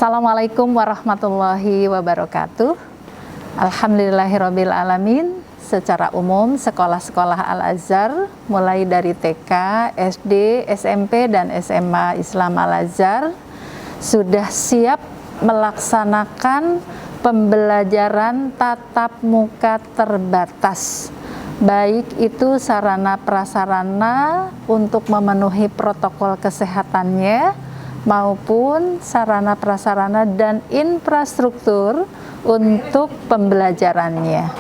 Assalamualaikum warahmatullahi wabarakatuh. Alhamdulillahirabbil alamin. Secara umum sekolah-sekolah Al-Azhar mulai dari TK, SD, SMP dan SMA Islam Al-Azhar sudah siap melaksanakan pembelajaran tatap muka terbatas, baik itu sarana prasarana untuk memenuhi protokol kesehatannya maupun sarana prasarana dan infrastruktur untuk pembelajarannya.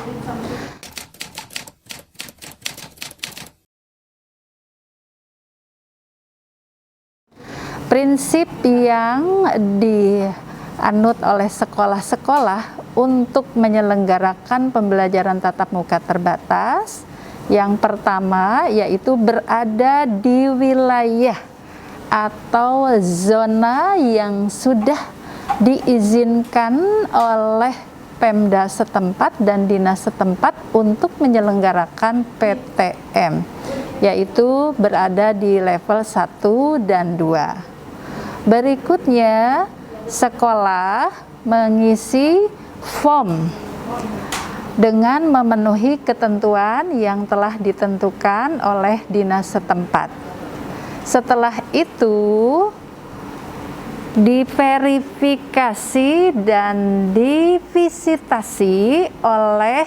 Prinsip yang dianut oleh sekolah-sekolah untuk menyelenggarakan pembelajaran tatap muka terbatas, yang pertama yaitu berada di wilayah atau zona yang sudah diizinkan oleh Pemda setempat dan dinas setempat untuk menyelenggarakan PTM, yaitu berada di level 1 dan 2. Berikutnya, sekolah mengisi form dengan memenuhi ketentuan yang telah ditentukan oleh dinas setempat. Setelah itu diverifikasi dan divisitasi oleh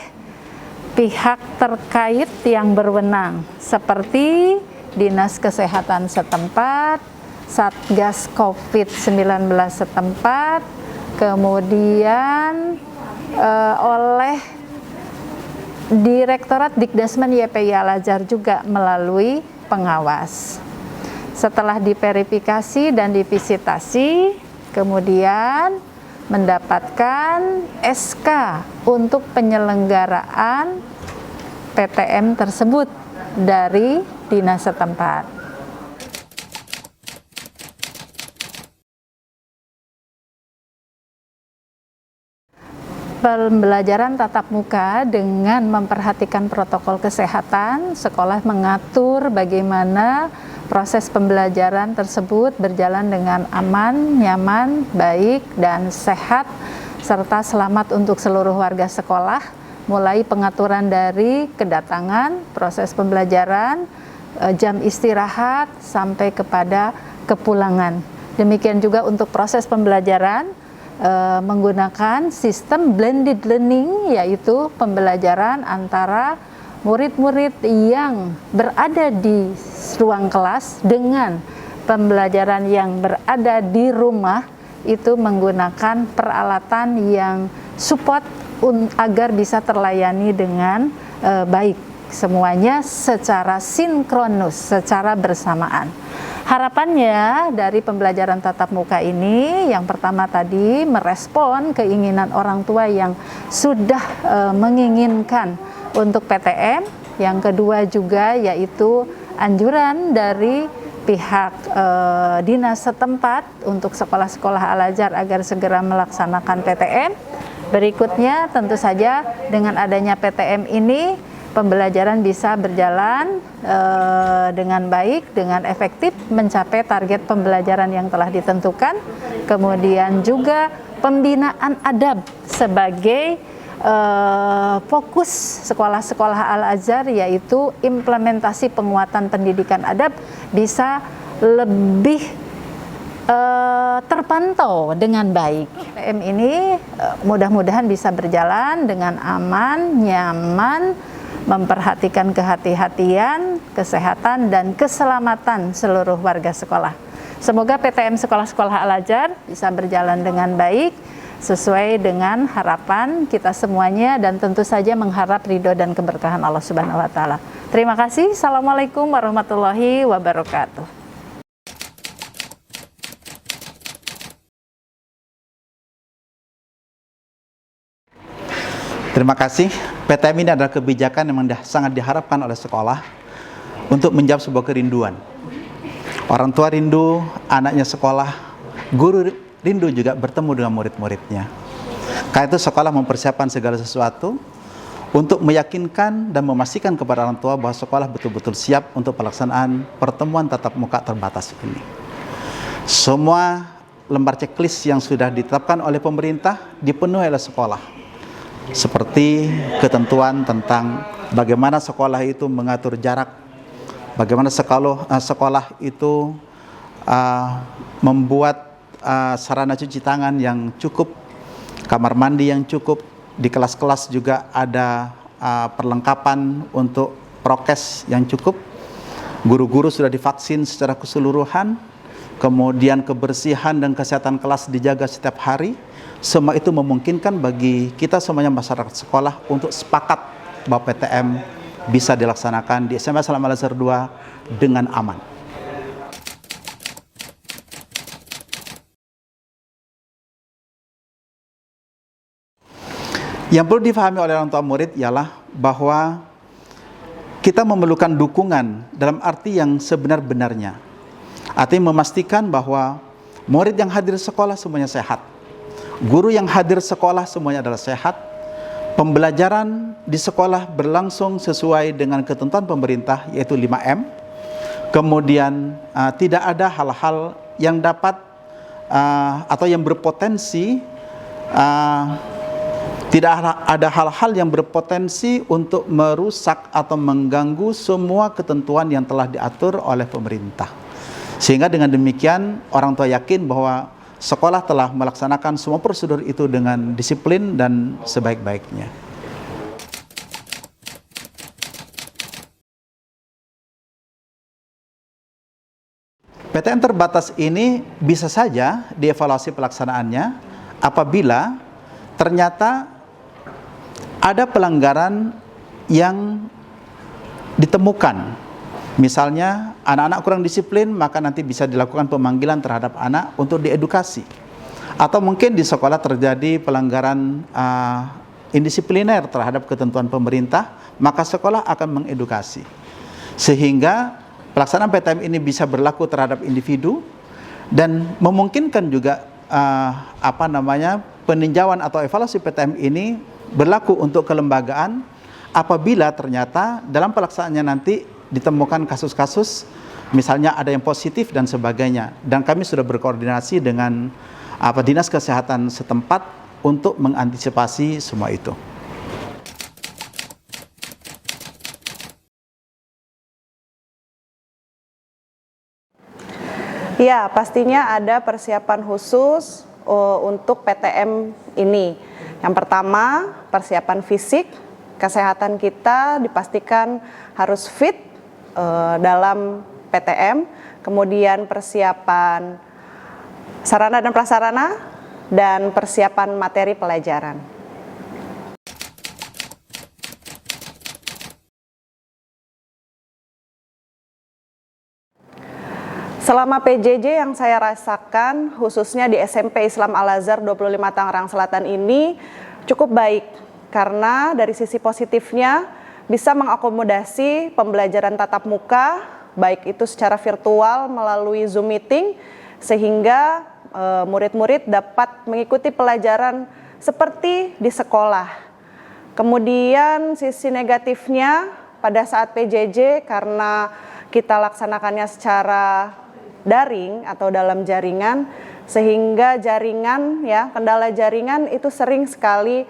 pihak terkait yang berwenang seperti Dinas Kesehatan setempat, Satgas COVID-19 setempat, kemudian oleh Direktorat Dikdasmen YPI Al-Azhar juga melalui pengawas. Setelah diverifikasi dan divisitasi, kemudian mendapatkan SK untuk penyelenggaraan PTM tersebut dari dinas setempat. Pembelajaran tatap muka dengan memperhatikan protokol kesehatan, sekolah mengatur bagaimana proses pembelajaran tersebut berjalan dengan aman, nyaman, baik, dan sehat, serta selamat untuk seluruh warga sekolah, mulai pengaturan dari kedatangan, proses pembelajaran, jam istirahat, sampai kepada kepulangan. Demikian juga untuk proses pembelajaran, menggunakan sistem blended learning, yaitu pembelajaran antara murid-murid yang berada di ruang kelas dengan pembelajaran yang berada di rumah, itu menggunakan peralatan yang support agar bisa terlayani dengan baik, semuanya secara sinkronus, secara bersamaan. Harapannya dari pembelajaran tatap muka ini, yang pertama tadi merespon keinginan orang tua yang sudah menginginkan untuk PTM, yang kedua juga yaitu anjuran dari pihak dinas setempat untuk sekolah-sekolah Al-Azhar agar segera melaksanakan PTM. Berikutnya tentu saja dengan adanya PTM ini pembelajaran bisa berjalan dengan baik, dengan efektif, mencapai target pembelajaran yang telah ditentukan. Kemudian juga pembinaan adab sebagai fokus sekolah-sekolah Al-Azhar, yaitu implementasi penguatan pendidikan adab bisa lebih terpantau dengan baik. PTM ini mudah-mudahan bisa berjalan dengan aman, nyaman, memperhatikan kehati-hatian, kesehatan, dan keselamatan seluruh warga sekolah. Semoga PTM sekolah-sekolah Al-Azhar bisa berjalan dengan baik, sesuai dengan harapan kita semuanya, dan tentu saja mengharap ridho dan keberkahan Allah Subhanahu wa Ta'ala. Terima kasih. Assalamualaikum warahmatullahi wabarakatuh. Terima kasih. PTM ini adalah kebijakan yang sangat diharapkan oleh sekolah untuk menjawab sebuah kerinduan. Orang tua rindu anaknya sekolah, guru rindu juga bertemu dengan murid-muridnya. Karena itu sekolah mempersiapkan segala sesuatu untuk meyakinkan dan memastikan kepada orang tua bahwa sekolah betul-betul siap untuk pelaksanaan pertemuan tatap muka terbatas ini. Semua lembar checklist yang sudah ditetapkan oleh pemerintah dipenuhi oleh sekolah. Seperti ketentuan tentang bagaimana sekolah itu mengatur jarak, bagaimana sekolah itu membuat sarana cuci tangan yang cukup, kamar mandi yang cukup, di kelas-kelas juga ada perlengkapan untuk prokes yang cukup, guru-guru sudah divaksin secara keseluruhan, kemudian kebersihan dan kesehatan kelas dijaga setiap hari. Semua itu memungkinkan bagi kita semuanya masyarakat sekolah untuk sepakat bahwa PTM bisa dilaksanakan di SMA Islam Al-Azhar 2 dengan aman. Yang perlu difahami oleh orang tua murid ialah bahwa kita memerlukan dukungan dalam arti yang sebenar-benarnya. Artinya memastikan bahwa murid yang hadir sekolah semuanya sehat, guru yang hadir sekolah semuanya adalah sehat, pembelajaran di sekolah berlangsung sesuai dengan ketentuan pemerintah yaitu 5M, kemudian tidak ada hal-hal yang dapat atau yang berpotensi tidak ada hal-hal yang berpotensi untuk merusak atau mengganggu semua ketentuan yang telah diatur oleh pemerintah. Sehingga dengan demikian orang tua yakin bahwa sekolah telah melaksanakan semua prosedur itu dengan disiplin dan sebaik-baiknya. PTM terbatas ini bisa saja dievaluasi pelaksanaannya apabila ternyata ada pelanggaran yang ditemukan. Misalnya anak-anak kurang disiplin, maka nanti bisa dilakukan pemanggilan terhadap anak untuk diedukasi. Atau mungkin di sekolah terjadi pelanggaran indisipliner terhadap ketentuan pemerintah, maka sekolah akan mengedukasi. Sehingga pelaksanaan PTM ini bisa berlaku terhadap individu dan memungkinkan juga peninjauan atau evaluasi PTM ini berlaku untuk kelembagaan apabila ternyata dalam pelaksanaannya nanti ditemukan kasus-kasus misalnya ada yang positif dan sebagainya, dan kami sudah berkoordinasi dengan dinas kesehatan setempat untuk mengantisipasi semua itu. Ya, pastinya ada persiapan khusus untuk PTM ini. Yang pertama, persiapan fisik, kesehatan kita dipastikan harus fit dalam PTM, kemudian persiapan sarana dan prasarana, dan persiapan materi pelajaran. Selama PJJ yang saya rasakan, khususnya di SMP Islam Al-Azhar 25 Tangerang Selatan ini cukup baik, karena dari sisi positifnya bisa mengakomodasi pembelajaran tatap muka, baik itu secara virtual melalui Zoom meeting, sehingga murid-murid dapat mengikuti pelajaran seperti di sekolah. Kemudian sisi negatifnya pada saat PJJ, karena kita laksanakannya secara daring atau dalam jaringan, sehingga kendala jaringan itu sering sekali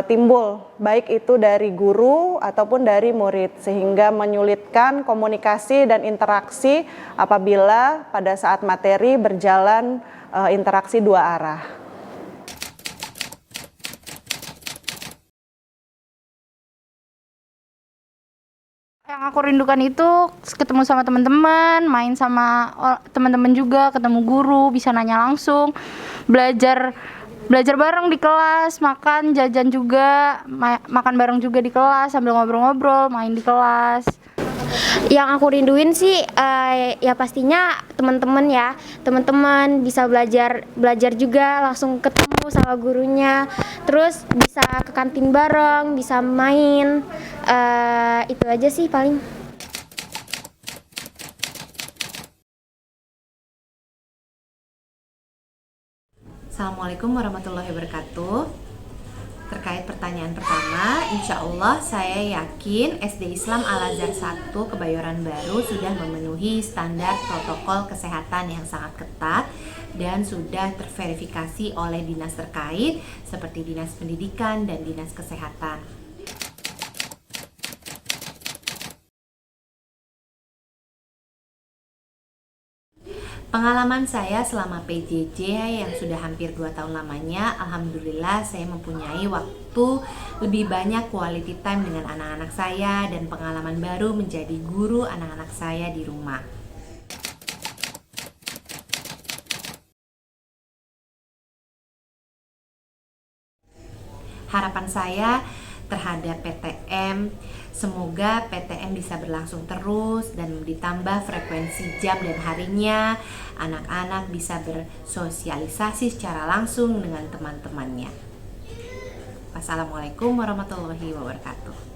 timbul, baik itu dari guru ataupun dari murid, sehingga menyulitkan komunikasi dan interaksi apabila pada saat materi berjalan interaksi dua arah. Yang aku rindukan itu ketemu sama teman-teman, main sama teman-teman juga, ketemu guru, bisa nanya langsung, belajar bareng di kelas, makan, jajan juga, makan bareng juga di kelas sambil ngobrol-ngobrol, main di kelas. Yang aku rinduin sih ya pastinya teman-teman bisa belajar juga, langsung ketemu sama gurunya, terus bisa ke kantin bareng, bisa main, itu aja sih paling. Assalamualaikum warahmatullahi wabarakatuh. Terkait pertanyaan pertama, insya Allah saya yakin SD Islam Al-Azhar 1 Kebayoran Baru sudah memenuhi standar protokol kesehatan yang sangat ketat dan sudah terverifikasi oleh dinas terkait seperti Dinas Pendidikan dan Dinas Kesehatan. Pengalaman saya selama PJJ yang sudah hampir 2 tahun lamanya, alhamdulillah saya mempunyai waktu lebih banyak quality time dengan anak-anak saya dan pengalaman baru menjadi guru anak-anak saya di rumah. Harapan saya terhadap PTM, semoga PTM bisa berlangsung terus dan ditambah frekuensi jam dan harinya, anak-anak bisa bersosialisasi secara langsung dengan teman-temannya. Wassalamualaikum warahmatullahi wabarakatuh.